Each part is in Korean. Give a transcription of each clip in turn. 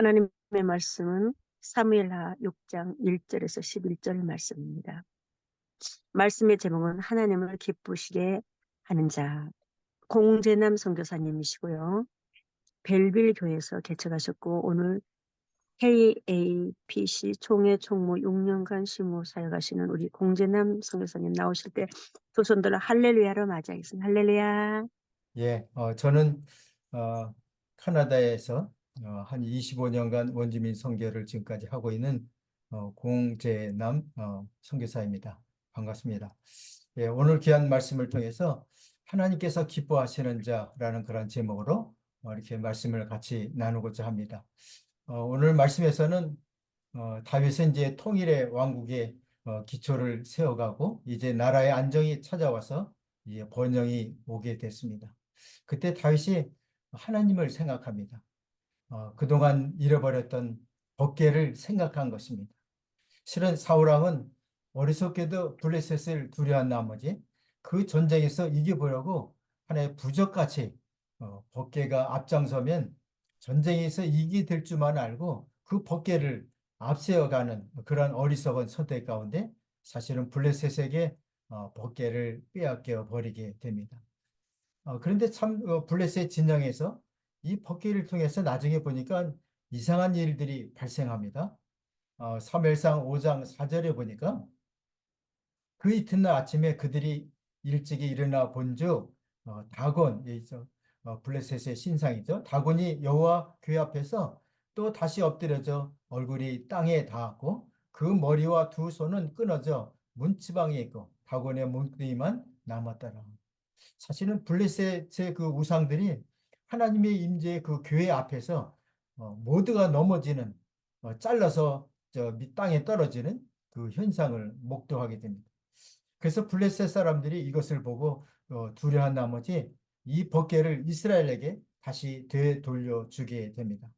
하나님의 말씀은 사무엘하 6장 1절에서 11절 말씀입니다. 말씀의 제목은 하나님을 기쁘시게 하는 자. 공재남 선교사님이시고요. 벨빌 교회에서 개척하셨고 오늘 KAPC 총회 총무 6년간 실무 사역하시는 우리 공재남 선교사님 나오실 때 두 손 들어 할렐루야로 맞이하겠습니다. 할렐루야. 예, 저는 카나다에서 한 25년간 원주민 선교를 지금까지 하고 있는 공재남 선교사입니다. 반갑습니다. 예, 오늘 귀한 말씀을 통해서 하나님께서 기뻐하시는 자라는 그런 제목으로 이렇게 말씀을 같이 나누고자 합니다. 오늘 말씀에서는 다윗은 이제 통일의 왕국의 기초를 세워가고 이제 나라의 안정이 찾아와서 이제 번영이 오게 됐습니다. 그때 다윗이 하나님을 생각합니다. 그동안 잃어버렸던 법궤를 생각한 것입니다. 실은 사울왕은 어리석게도 블레셋을 두려워한 나머지 그 전쟁에서 이겨보려고 하나의 부적같이 법궤가 앞장서면 전쟁에서 이기게 될 줄만 알고 그 법궤를 앞세워가는 그런 어리석은 선택 가운데 사실은 블레셋에게 법궤를 빼앗겨 버리게 됩니다. 그런데 참 블레셋 진영에서 이 법궤를 통해서 나중에 보니까 이상한 일들이 발생합니다. 사무엘상 5장 4절에 보니까 그 이튿날 아침에 그들이 일찍이 일어나 본즉 다곤, 블레셋의 신상이죠. 다곤이 여호와 궤 앞에서 또 다시 엎드려져 얼굴이 땅에 닿았고 그 머리와 두 손은 끊어져 문지방에 있고 다곤의 몸뚱이만 남았더라. 사실은 블레셋의 그 우상들이 하나님의 임재의 그 교회 앞에서 모두가 넘어지는 잘라서 땅에 떨어지는 그 현상을 목도하게 됩니다. 그래서 블레셋 사람들이 이것을 보고 두려워한 나머지 이 법궤를 이스라엘에게 다시 되돌려주게 됩니다.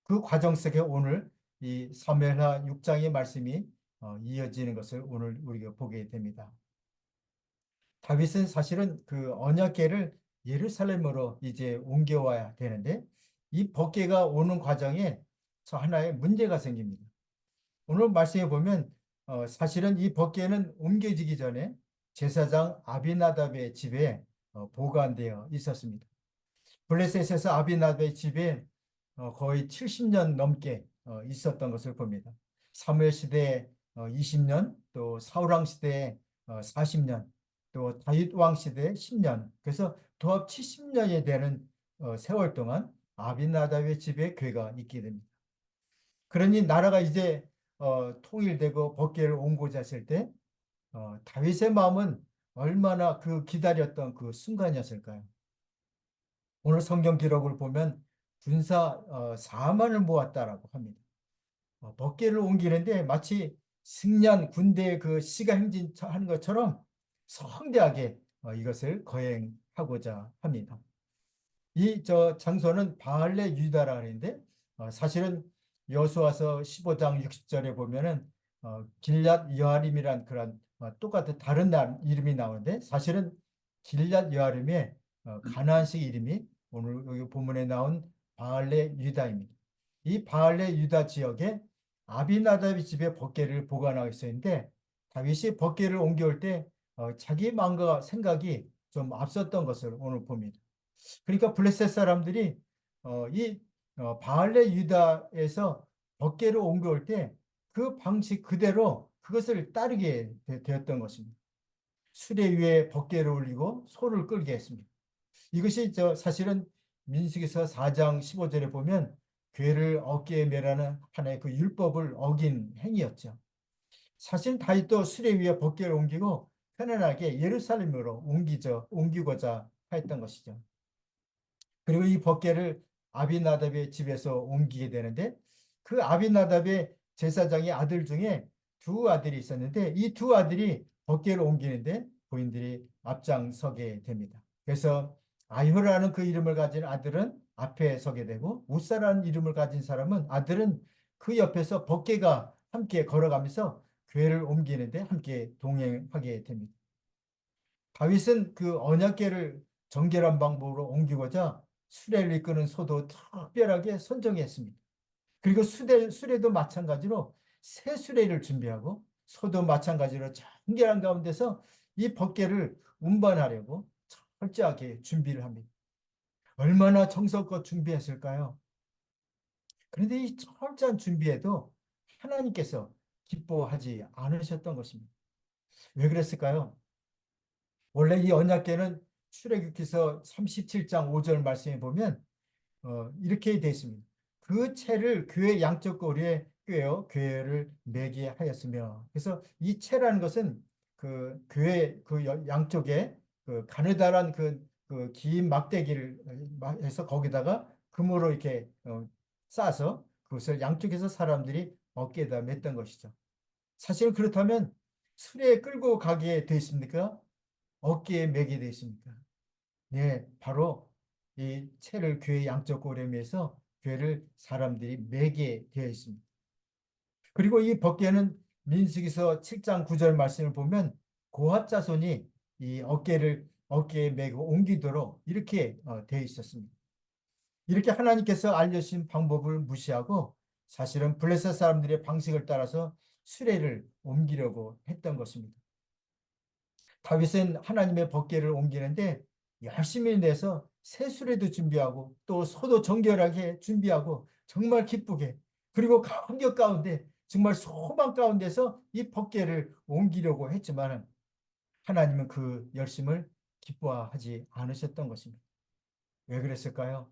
그 과정 속에 오늘 이 사무엘하 6장의 말씀이 이어지는 것을 오늘 우리가 보게 됩니다. 다윗은 사실은 그 언약궤를 예루살렘으로 이제 옮겨와야 되는데 이 법궤가 오는 과정에 하나의 문제가 생깁니다. 오늘 말씀해 보면 사실은 이 법궤는 옮겨지기 전에 제사장 아비나답의 집에 보관되어 있었습니다. 블레셋에서 아비나답의 집에 거의 70년 넘게 있었던 것을 봅니다. 사무엘 시대에 20년, 또 사울왕 시대에 40년, 또 다윗 왕 시대에 10년, 그래서 도합 70년이 되는 세월 동안 아비나답의 집에 궤가 있게 됩니다. 그러니 나라가 이제 통일되고 법궤를 옮고자 했을 때 다윗의 마음은 얼마나 그 기다렸던 그 순간이었을까요? 오늘 성경 기록을 보면 군사 4만을 모았다라고 합니다. 법궤를 옮기는데 마치 승련 군대의 그 시가 행진하는 것처럼 성대하게 이것을 거행하고자 합니다. 이 장소는 바알레 유다라 하는데 사실은 여호수아서 15장 60절에 보면은 길랏 여아림이란 그런 똑같은 다른 이름이 나오는데 사실은 길랏 여아림의 가나안식 이름이 오늘 여기 본문에 나온 바알레 유다입니다. 이 바알레 유다 지역에 아비나답의 집에 법궤를 보관하고 있었는데 다윗이 법궤를 옮겨올 때 자기 마음과 생각이 좀 앞섰던 것을 오늘 봅니다. 그러니까 블레셋 사람들이 이 바알레 유다에서 법궤를 옮겨올 때 그 방식 그대로 그것을 따르게 되었던 것입니다. 수레 위에 법궤를 올리고 소를 끌게 했습니다. 이것이 사실은 민수기서 4장 15절에 보면 궤를 어깨에 매라는 하나의 그 율법을 어긴 행위였죠. 사실 다윗도 수레 위에 법궤를 옮기고 편안하게 예루살렘으로 옮기고자 했던 것이죠. 그리고 이 법궤를 아비나답의 집에서 옮기게 되는데 그 아비나답의 제사장의 아들 중에 두 아들이 있었는데 이 두 아들이 법궤를 옮기는데 부인들이 앞장서게 됩니다. 그래서 아효라는 그 이름을 가진 아들은 앞에 서게 되고 우사라는 이름을 가진 사람은 아들은 그 옆에서 법궤가 함께 걸어가면서 궤를 옮기는데 함께 동행하게 됩니다. 다윗은 그 언약궤를 정결한 방법으로 옮기고자 수레를 이끄는 소도 특별하게 선정했습니다. 그리고 수레도 마찬가지로 새 수레를 준비하고 소도 마찬가지로 정결한 가운데서 이 법궤를 운반하려고 철저하게 준비를 합니다. 얼마나 정성껏 준비했을까요? 그런데 이 철저한 준비에도 하나님께서 기뻐하지 않으셨던 것입니다. 왜 그랬을까요? 원래 이 언약궤는 출애굽기서 37장 5절 말씀에 보면 이렇게 되어 있습니다. 그 채를 교회 양쪽 꼬리에 꿰어 교회를 매게 하였으며, 그래서 이 채라는 것은 그 교회 그 양쪽에 그 가느다란 그 긴 막대기를 해서 거기다가 금으로 이렇게 싸서 그것을 양쪽에서 사람들이 어깨에다 맸던 것이죠. 사실 그렇다면 수레에 끌고 가게 돼 있습니까? 어깨에 매게 돼 있습니까? 네, 바로 이 채를 교회 양쪽 고렴에서 교회를 사람들이 매게 되어 있습니다. 그리고 이 법궤는 민수기서 7장 9절 말씀을 보면 고핫 자손이 이 어깨에 메고 옮기도록 이렇게 되어 있었습니다. 이렇게 하나님께서 알려주신 방법을 무시하고 사실은 블레셋 사람들의 방식을 따라서 수레를 옮기려고 했던 것입니다. 다윗은 하나님의 법궤를 옮기는데 열심히 내서 새 수레도 준비하고 또 소도 정결하게 준비하고 정말 기쁘게, 그리고 감격 가운데 정말 소망 가운데서 이 법궤를 옮기려고 했지만 하나님은 그 열심을 기뻐하지 않으셨던 것입니다. 왜 그랬을까요?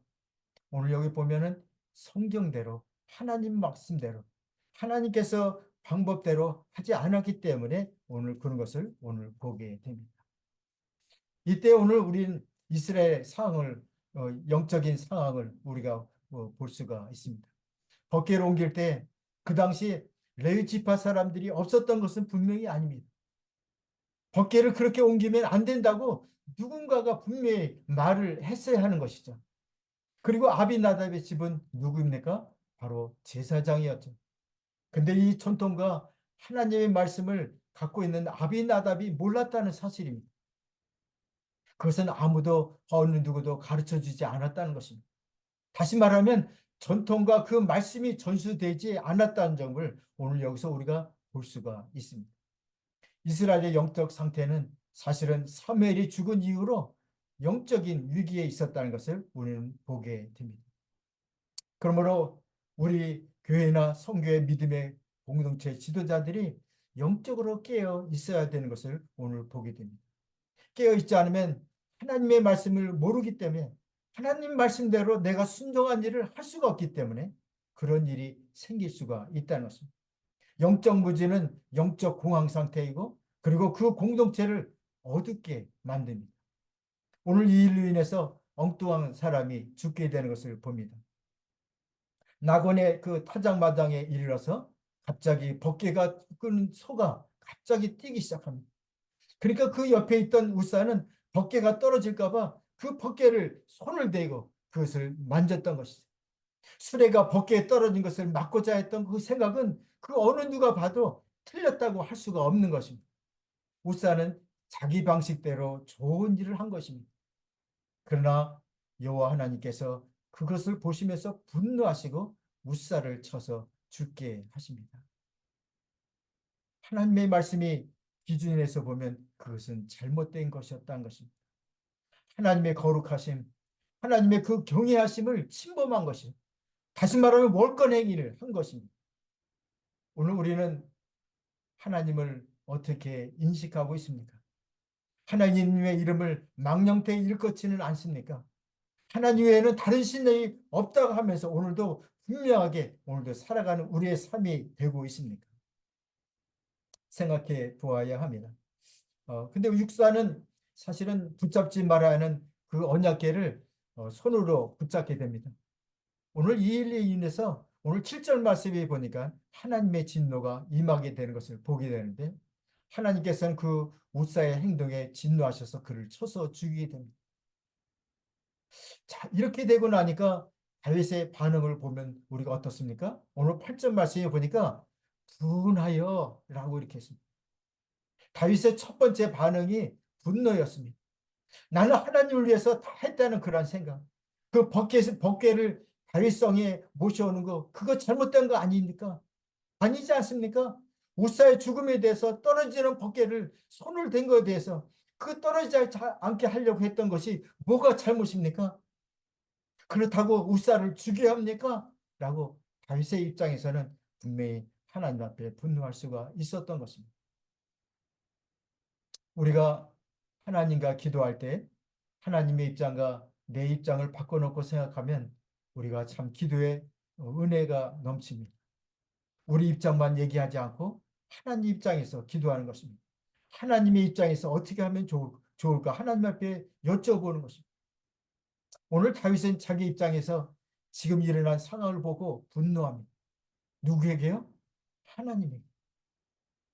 오늘 여기 보면은 성경대로 하나님 말씀대로 하나님께서 방법대로 하지 않았기 때문에 오늘 그런 것을 오늘 보게 됩니다. 이때 오늘 우리는 이스라엘 상황을 영적인 상황을 우리가 볼 수가 있습니다. 법궤를 옮길 때 그 당시 레위 지파 사람들이 없었던 것은 분명히 아닙니다. 법궤를 그렇게 옮기면 안 된다고 누군가가 분명히 말을 했어야 하는 것이죠. 그리고 아비나답의 집은 누구입니까? 바로 제사장이었죠. 근데 이 전통과 하나님의 말씀을 갖고 있는 아비나답이 몰랐다는 사실입니다. 그것은 아무도 어느 누구도 가르쳐 주지 않았다는 것입니다. 다시 말하면 전통과 그 말씀이 전수되지 않았다는 점을 오늘 여기서 우리가 볼 수가 있습니다. 이스라엘의 영적 상태는 사실은 사무엘이 죽은 이후로 영적인 위기에 있었다는 것을 우리는 보게 됩니다. 그러므로 우리 교회나 성교의 믿음의 공동체 지도자들이 영적으로 깨어 있어야 되는 것을 오늘 보게 됩니다. 깨어 있지 않으면 하나님의 말씀을 모르기 때문에 하나님 말씀대로 내가 순종한 일을 할 수가 없기 때문에 그런 일이 생길 수가 있다는 것입니다. 영적 무지는 영적 공황 상태이고 그리고 그 공동체를 어둡게 만듭니다. 오늘 이 일로 인해서 엉뚱한 사람이 죽게 되는 것을 봅니다. 낙원의 그 타작마당에 이르러서 갑자기 법궤가 끄는 소가 갑자기 뛰기 시작합니다. 그러니까 그 옆에 있던 울사는 법궤가 떨어질까 봐 그 법궤를 손을 대고 그것을 만졌던 것이죠. 수레가 법궤에 떨어진 것을 막고자 했던 그 생각은 그 어느 누가 봐도 틀렸다고 할 수가 없는 것입니다. 울사는 자기 방식대로 좋은 일을 한 것입니다. 그러나 여호와 하나님께서 그것을 보시면서 분노하시고 울사를 쳐서 죽게 하십니다. 하나님의 말씀이 기준에서 보면 그것은 잘못된 것이었다는 것입니다. 하나님의 거룩하심, 하나님의 그 경외하심을 침범한 것입니다. 다시 말하면 월권 행위를 한 것입니다. 오늘 우리는 하나님을 어떻게 인식하고 있습니까? 하나님의 이름을 망령되이 일컫지는 않습니까? 하나님 외에는 다른 신이 없다고 하면서 오늘도 분명하게 오늘도 살아가는 우리의 삶이 되고 있습니까? 생각해 보아야 합니다. 근데 육사는 사실은 붙잡지 말아야 하는 그 언약궤를 손으로 붙잡게 됩니다. 오늘 이 일로 인해서 오늘 7절 말씀에 보니까 하나님의 진노가 임하게 되는 것을 보게 되는데 하나님께서는 그 우사의 행동에 진노하셔서 그를 쳐서 죽이게 됩니다. 자, 이렇게 되고 나니까 다윗의 반응을 보면 우리가 어떻습니까? 오늘 8절 말씀에 보니까 분하여 라고 이렇게 했습니다. 다윗의 첫 번째 반응이 분노였습니다. 나는 하나님을 위해서 다 했다는 그런 생각. 그 법궤를 다윗성에 모셔오는 거 그거 잘못된 거 아닙니까? 아니지 않습니까? 우사의 죽음에 대해서 떨어지는 번개를 손을 댄 것에 대해서 그 떨어지지 않게 하려고 했던 것이 뭐가 잘못입니까? 그렇다고 우사를 죽여야 합니까? 라고 다윗의 입장에서는 분명히 하나님 앞에 분노할 수가 있었던 것입니다. 우리가 하나님과 기도할 때 하나님의 입장과 내 입장을 바꿔놓고 생각하면 우리가 참 기도에 은혜가 넘칩니다. 우리 입장만 얘기하지 않고 하나님 입장에서 기도하는 것입니다. 하나님의 입장에서 어떻게 하면 좋을까? 하나님 앞에 여쭤보는 것입니다. 오늘 다윗은 자기 입장에서 지금 일어난 상황을 보고 분노합니다. 누구에게요? 하나님에게.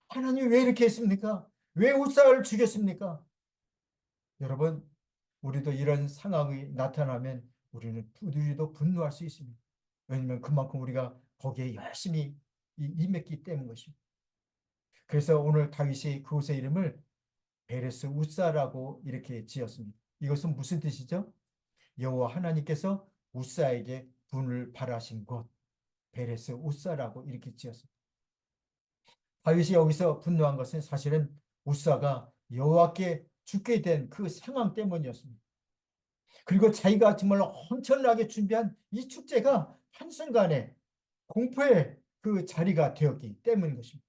하나님이 왜 이렇게 했습니까? 왜 우사를 죽였습니까? 여러분, 우리도 이런 상황이 나타나면 우리도 분노할 수 있습니다. 왜냐하면 그만큼 우리가 거기에 열심히 임했기 때문인 것입니다. 그래서 오늘 다윗이 그곳의 이름을 베레스 우사라고 이렇게 지었습니다. 이것은 무슨 뜻이죠? 여호와 하나님께서 우사에게 분을 발하신 곳, 베레스 우사라고 이렇게 지었습니다. 다윗이 여기서 분노한 것은 사실은 우사가 여호와께 죽게 된 그 상황 때문이었습니다. 그리고 자기가 정말 엄청나게 준비한 이 축제가 한순간에 공포의 그 자리가 되었기 때문인 것입니다.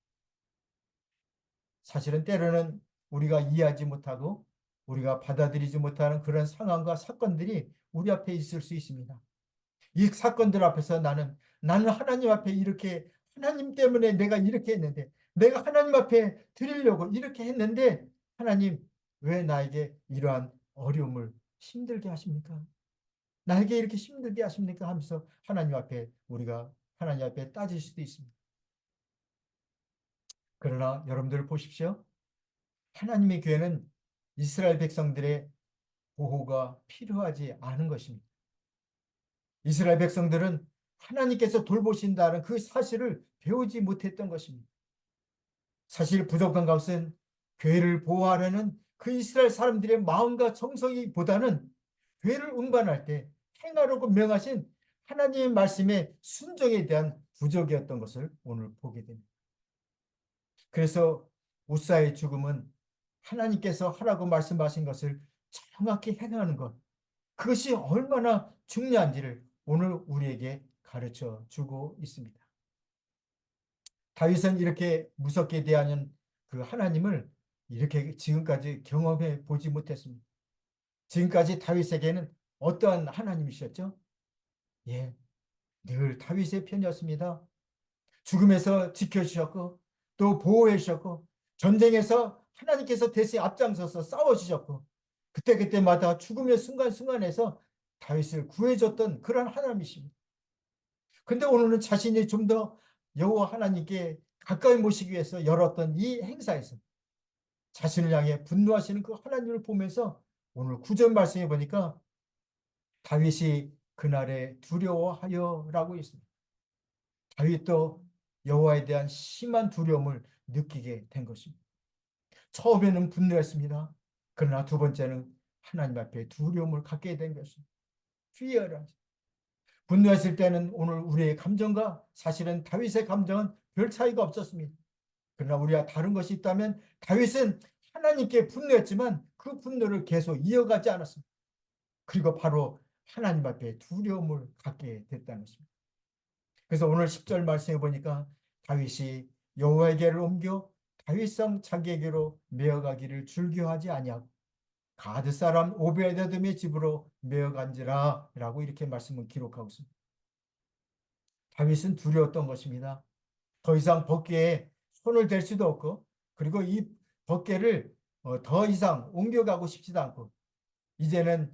사실은 때로는 우리가 이해하지 못하고 우리가 받아들이지 못하는 그런 상황과 사건들이 우리 앞에 있을 수 있습니다. 이 사건들 앞에서 나는 하나님 앞에 이렇게 하나님 때문에 내가 이렇게 했는데 내가 하나님 앞에 드리려고 이렇게 했는데 하나님 왜 나에게 이러한 어려움을 힘들게 하십니까? 나에게 이렇게 힘들게 하십니까? 하면서 우리가 하나님 앞에 따질 수도 있습니다. 그러나 여러분들 보십시오. 하나님의 교회는 이스라엘 백성들의 보호가 필요하지 않은 것입니다. 이스라엘 백성들은 하나님께서 돌보신다는 그 사실을 배우지 못했던 것입니다. 사실 부족한 것은 교회를 보호하려는 그 이스라엘 사람들의 마음과 정성이보다는 교회를 운반할 때 행하라고 명하신 하나님의 말씀의 순종에 대한 부족이었던 것을 오늘 보게 됩니다. 그래서 우사의 죽음은 하나님께서 하라고 말씀하신 것을 정확히 행하는 것, 그것이 얼마나 중요한지를 오늘 우리에게 가르쳐 주고 있습니다. 다윗은 이렇게 무섭게 대하는 그 하나님을 이렇게 지금까지 경험해 보지 못했습니다. 지금까지 다윗에게는 어떠한 하나님이셨죠? 예, 늘 다윗의 편이었습니다. 죽음에서 지켜주셨고 또 보호해 주셨고 전쟁에서 하나님께서 대신 앞장서서 싸워주셨고 그때마다 죽음의 순간순간에서 다윗을 구해줬던 그런 하나님이십니다. 근데 오늘은 자신이 좀 더 여호와 하나님께 가까이 모시기 위해서 열었던 이 행사에서 자신을 향해 분노하시는 그 하나님을 보면서 오늘 9절 말씀해 보니까 다윗이 그날에 두려워하여라고 있습니다. 다윗도 여호와에 대한 심한 두려움을 느끼게 된 것입니다. 처음에는 분노했습니다. 그러나 두 번째는 하나님 앞에 두려움을 갖게 된 것입니다. fear. 분노했을 때는 오늘 우리의 감정과 사실은 다윗의 감정은 별 차이가 없었습니다. 그러나 우리가 다른 것이 있다면 다윗은 하나님께 분노했지만 그 분노를 계속 이어가지 않았습니다. 그리고 바로 하나님 앞에 두려움을 갖게 됐다는 것입니다. 그래서 오늘 10절 말씀해 보니까 다윗이 여호와에게를 옮겨 다윗성 자기에게로 메어가기를 즐겨하지 아니하고 가드 사람 오베데돔의 집으로 메어간지라 라고 이렇게 말씀을 기록하고 있습니다. 다윗은 두려웠던 것입니다. 더 이상 법궤에 손을 댈 수도 없고 그리고 이 법궤를 더 이상 옮겨가고 싶지도 않고 이제는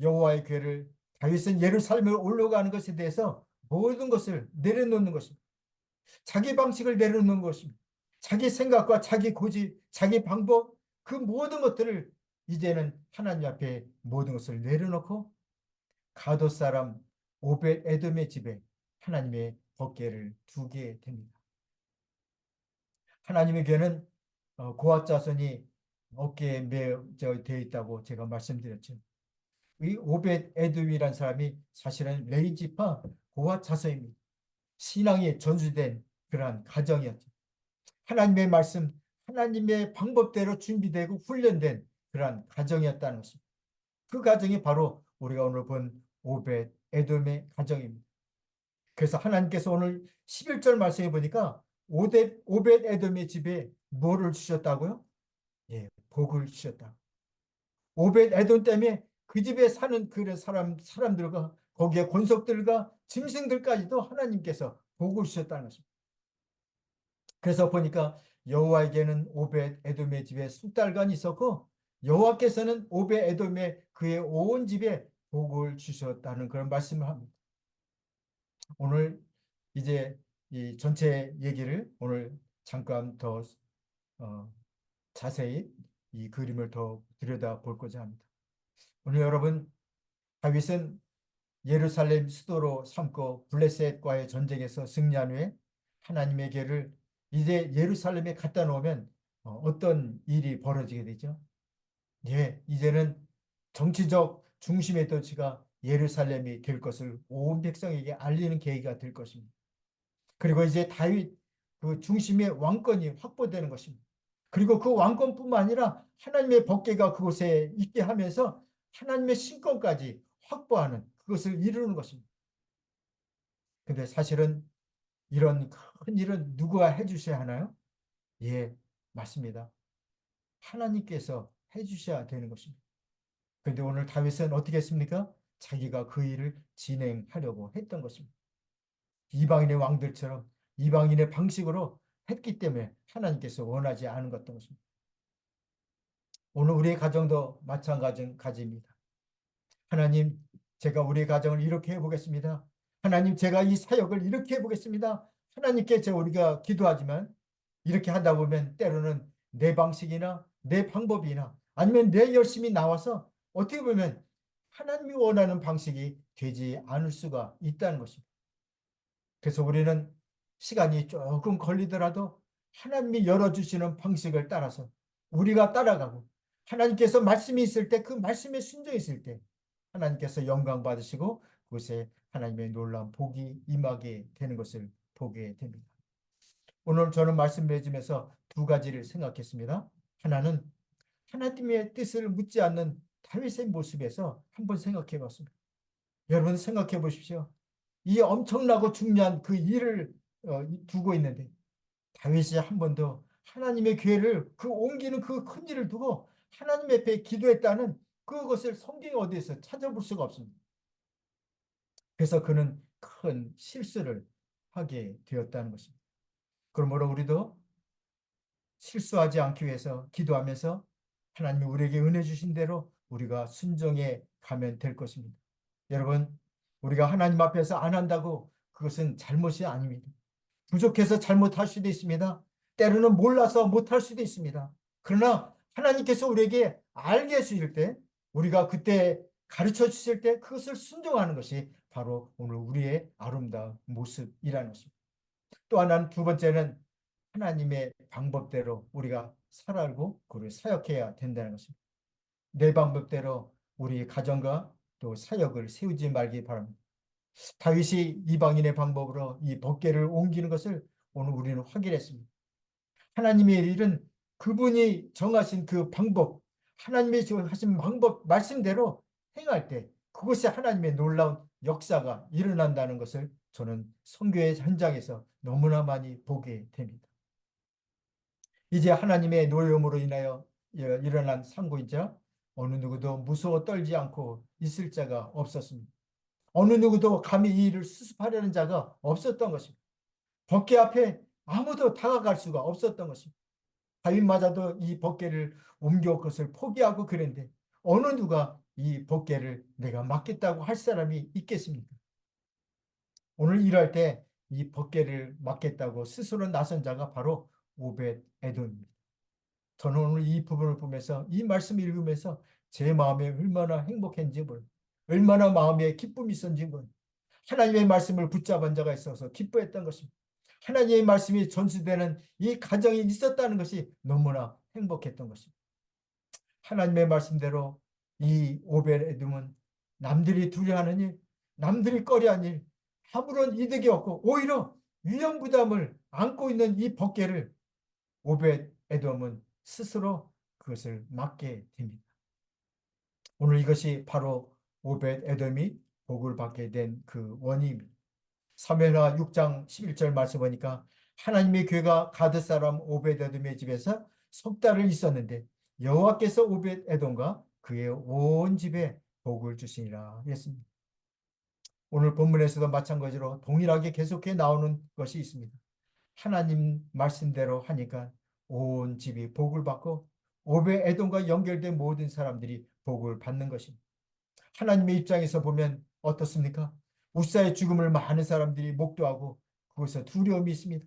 여호와의 궤를 다윗은 예루살렘에 올라가는 것에 대해서 모든 것을 내려놓는 것입니다. 자기 방식을 내려놓는 것입니다. 자기 생각과 자기 고집, 자기 방법 그 모든 것들을 이제는 하나님 앞에 모든 것을 내려놓고 가도 사람 오벳 에돔의 집에 하나님의 법궤를 두게 됩니다. 하나님의 궤는 고앗 자손이 어깨에 매어 되어 있다고 제가 말씀드렸죠. 이 오벳 에돔이라는 사람이 사실은 레위지파 고핫 자손입니다. 신앙이 전수된 그러한 가정이었죠. 하나님의 말씀, 하나님의 방법대로 준비되고 훈련된 그러한 가정이었다는 것입니다. 그 가정이 바로 우리가 오늘 본 오벳 에돔의 가정입니다. 그래서 하나님께서 오늘 11절 말씀해 보니까 오벳 에돔의 집에 뭐를 주셨다고요? 예, 복을 주셨다. 오벳 에돔 때문에 그 집에 사는 그 사람들과 거기에 권속들과 짐승들까지도 하나님께서 복을 주셨다는 것입니다. 그래서 보니까 여호와에게는 오벳 에돔의 집에 숙달관이 있었고 여호와께서는 오벳 에돔의 그의 온 집에 복을 주셨다는 그런 말씀을 합니다. 오늘 이제 이 전체 얘기를 오늘 잠깐 더 자세히 이 그림을 더 들여다 볼고자 합니다. 오늘 여러분, 다윗은 예루살렘 수도로 삼고 블레셋과의 전쟁에서 승리한 후에 하나님의 궤를 이제 예루살렘에 갖다 놓으면 어떤 일이 벌어지게 되죠? 예, 이제는 정치적 중심의 도시가 예루살렘이 될 것을 온 백성에게 알리는 계기가 될 것입니다. 그리고 이제 다윗 그 중심의 왕권이 확보되는 것입니다. 그리고 그 왕권뿐만 아니라 하나님의 법궤가 그곳에 있게 하면서 하나님의 신권까지 확보하는 그것을 이루는 것입니다. 근데 사실은 이런 큰 일은 누가 해주셔야 하나요? 예, 맞습니다. 하나님께서 해주셔야 되는 것입니다. 그런데 오늘 다윗은 어떻게 했습니까? 자기가 그 일을 진행하려고 했던 것입니다. 이방인의 왕들처럼 이방인의 방식으로 했기 때문에 하나님께서 원하지 않은 것입니다. 오늘 우리의 가정도 마찬가지입니다. 하나님, 제가 우리의 가정을 이렇게 해보겠습니다. 하나님, 제가 이 사역을 이렇게 해보겠습니다. 하나님께 우리가 기도하지만 이렇게 하다 보면 때로는 내 방식이나 내 방법이나 아니면 내 열심이 나와서 어떻게 보면 하나님이 원하는 방식이 되지 않을 수가 있다는 것입니다. 그래서 우리는 시간이 조금 걸리더라도 하나님이 열어주시는 방식을 따라서 우리가 따라가고 하나님께서 말씀이 있을 때 그 말씀에 순종했을 때 하나님께서 영광 받으시고 그곳에 하나님의 놀라운 복이 임하게 되는 것을 보게 됩니다. 오늘 저는 말씀 맺으면서 두 가지를 생각했습니다. 하나는 하나님의 뜻을 묻지 않는 다윗의 모습에서 한번 생각해 봤습니다. 여러분 생각해 보십시오. 이 엄청나고 중요한 그 일을 두고 있는데 다윗이 한 번도 하나님의 궤를 그 옮기는 그 큰 일을 두고 하나님 앞에 기도했다는 그것을 성경에 어디에서 찾아볼 수가 없습니다. 그래서 그는 큰 실수를 하게 되었다는 것입니다. 그러므로 우리도 실수하지 않기 위해서 기도하면서 하나님이 우리에게 은혜 주신 대로 우리가 순종해 가면 될 것입니다. 여러분, 우리가 하나님 앞에서 안 한다고 그것은 잘못이 아닙니다. 부족해서 잘못할 수도 있습니다. 때로는 몰라서 못할 수도 있습니다. 그러나 하나님께서 우리에게 알게 해주실 때 우리가 그때 가르쳐 주실 때 그것을 순종하는 것이 바로 오늘 우리의 아름다운 모습이라는 것입니다. 또 하나는 두 번째는 하나님의 방법대로 우리가 살아가고 그를 사역해야 된다는 것입니다. 내 방법대로 우리 가정과 또 사역을 세우지 말기 바랍니다. 다윗이 이방인의 방법으로 이 법궤를 옮기는 것을 오늘 우리는 확인했습니다. 하나님의 일은 그분이 정하신 그 방법, 하나님의 하신 방법, 말씀대로 행할 때 그것이 하나님의 놀라운 역사가 일어난다는 것을 저는 선교의 현장에서 너무나 많이 보게 됩니다. 이제 하나님의 노여움으로 인하여 일어난 상고이자 어느 누구도 무서워 떨지 않고 있을 자가 없었습니다. 어느 누구도 감히 이 일을 수습하려는 자가 없었던 것입니다. 법궤 앞에 아무도 다가갈 수가 없었던 것입니다. 다윗마저도 이 법궤를 옮겨 것을 포기하고 그랬는데 어느 누가 이 법궤를 내가 맡겠다고 할 사람이 있겠습니까? 오늘 일할 때 이 법궤를 맡겠다고 스스로 나선 자가 바로 오벳 에돔입니다. 저는 오늘 이 부분을 보면서 이 말씀을 읽으면서 제 마음에 얼마나 행복했는지 모릅니다. 얼마나 마음에 기쁨이 있었는지 모릅니다. 하나님의 말씀을 붙잡은 자가 있어서 기뻐했던 것입니다. 하나님의 말씀이 전수되는 이 가정이 있었다는 것이 너무나 행복했던 것입니다. 하나님의 말씀대로 이 오벳 에돔은 남들이 두려워하는 일, 남들이 꺼려하는 일, 아무런 이득이 없고 오히려 위험 부담을 안고 있는 이 법궤를 오벳 에돔은 스스로 그것을 맡게 됩니다. 오늘 이것이 바로 오벳 에돔이 복을 받게 된 그 원인입니다. 사무엘하 6장 11절 말씀 보니까 하나님의 괴가 가드 사람 오벳 에돔의 집에서 석 달을 있었는데 여호와께서 오벳 에돔과 그의 온 집에 복을 주시니라 했습니다. 오늘 본문에서도 마찬가지로 동일하게 계속해 나오는 것이 있습니다. 하나님 말씀대로 하니까 온 집이 복을 받고 오벳 에돔과 연결된 모든 사람들이 복을 받는 것입니다. 하나님의 입장에서 보면 어떻습니까? 우사의 죽음을 많은 사람들이 목도하고 그것에 두려움이 있습니다.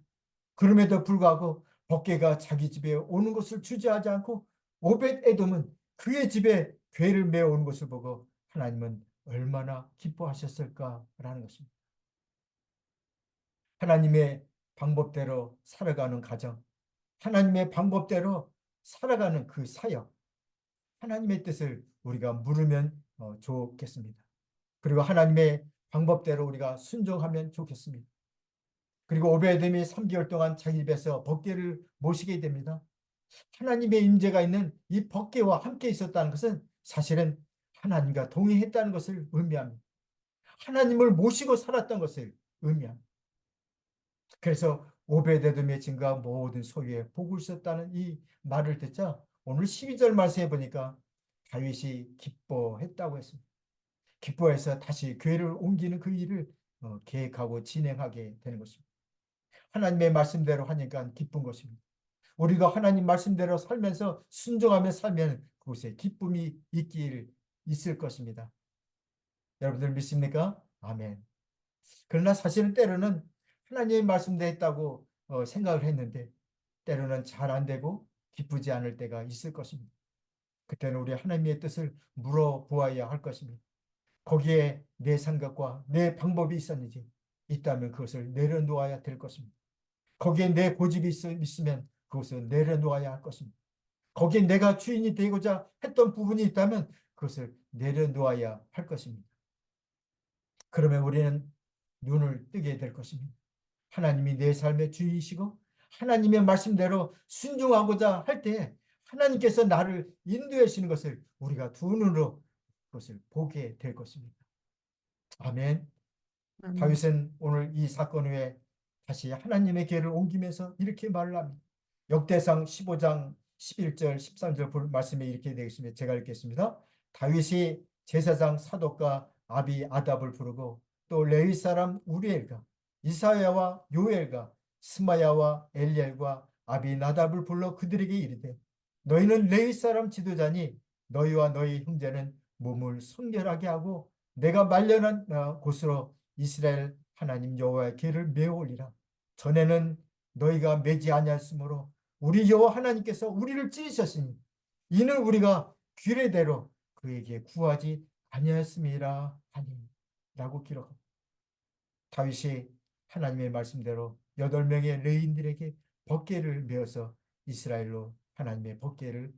그럼에도 불구하고 법궤가 자기 집에 오는 것을 주저하지 않고 오벳 에돔은 그의 집에 괴를 메어오는 것을 보고 하나님은 얼마나 기뻐하셨을까라는 것입니다. 하나님의 방법대로 살아가는 가정, 하나님의 방법대로 살아가는 그 사역, 하나님의 뜻을 우리가 물으면 좋겠습니다. 그리고 하나님의 방법대로 우리가 순종하면 좋겠습니다. 그리고 오베돔이 3개월 동안 자기 집에서 법궤를 모시게 됩니다. 하나님의 임재가 있는 이 법궤와 함께 있었다는 것은 사실은 하나님과 동행했다는 것을 의미합니다. 하나님을 모시고 살았던 것을 의미합니다. 그래서 오베데돔의 증거가 모든 소유에 복을 썼다는 이 말을 듣자 오늘 12절 말씀해 보니까 다윗이 기뻐했다고 했습니다. 기뻐해서 다시 교회를 옮기는 그 일을 계획하고 진행하게 되는 것입니다. 하나님의 말씀대로 하니까 기쁜 것입니다. 우리가 하나님 말씀대로 살면서 순종하며 살면 그곳에 기쁨이 있을 것입니다. 여러분들 믿습니까? 아멘. 그러나 사실은 때로는 하나님의 말씀대로 했다고 생각을 했는데 때로는 잘 안 되고 기쁘지 않을 때가 있을 것입니다. 그때는 우리 하나님의 뜻을 물어보아야 할 것입니다. 거기에 내 생각과 내 방법이 있었는지 있다면 그것을 내려놓아야 될 것입니다. 거기에 내 고집이 있으면 그것을 내려놓아야 할 것입니다. 거기에 내가 주인이 되고자 했던 부분이 있다면 그것을 내려놓아야 할 것입니다. 그러면 우리는 눈을 뜨게 될 것입니다. 하나님이 내 삶의 주인이시고 하나님의 말씀대로 순종하고자 할 때 하나님께서 나를 인도해 주시는 것을 우리가 두 눈으로 그것을 보게 될 것입니다. 아멘. 아멘. 다윗은 오늘 이 사건 후에 다시 하나님의 궤를 옮기면서 이렇게 말을 합니다. 역대상 15장 11절 13절 말씀에 이렇게 되어 있습니다. 제가 읽겠습니다. 다윗이 제사장 사독과 아비아답을 부르고 또 레위 사람 우리엘과 이사야와 요엘과 스마야와 엘리엘과 아비나답을 불러 그들에게 이르되 너희는 레위 사람 지도자니 너희와 너희 형제는 몸을 성결하게 하고 내가 말려난 곳으로 이스라엘 하나님 여호와의 궤를 메어올리라. 전에는 너희가 매지 아니하였으므로 우리 여호와 하나님께서 우리를 찢으셨으니 이는 우리가 규례대로 그에게 구하지 아니하였음이라 하니 라고 기록합니다. 다윗이 하나님의 말씀대로 8명의 레위인들에게 법궤를 메어서 이스라엘로 하나님의 법궤를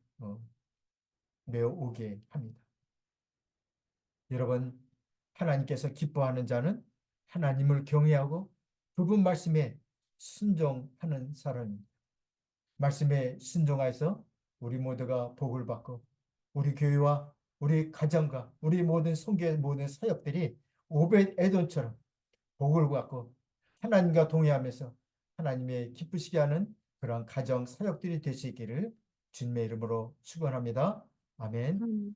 메어오게 합니다. 여러분, 하나님께서 기뻐하는 자는 하나님을 경외하고 그분 말씀에 순종하는 사람입니다. 말씀에 순종하여서 우리 모두가 복을 받고 우리 교회와 우리 가정과 우리 모든 선교의 모든 사역들이 오벳 에돔처럼 복을 받고 하나님과 동행하면서 하나님의 기쁘시게 하는 그런 가정 사역들이 될 수 있기를 주님의 이름으로 축원합니다. 아멘.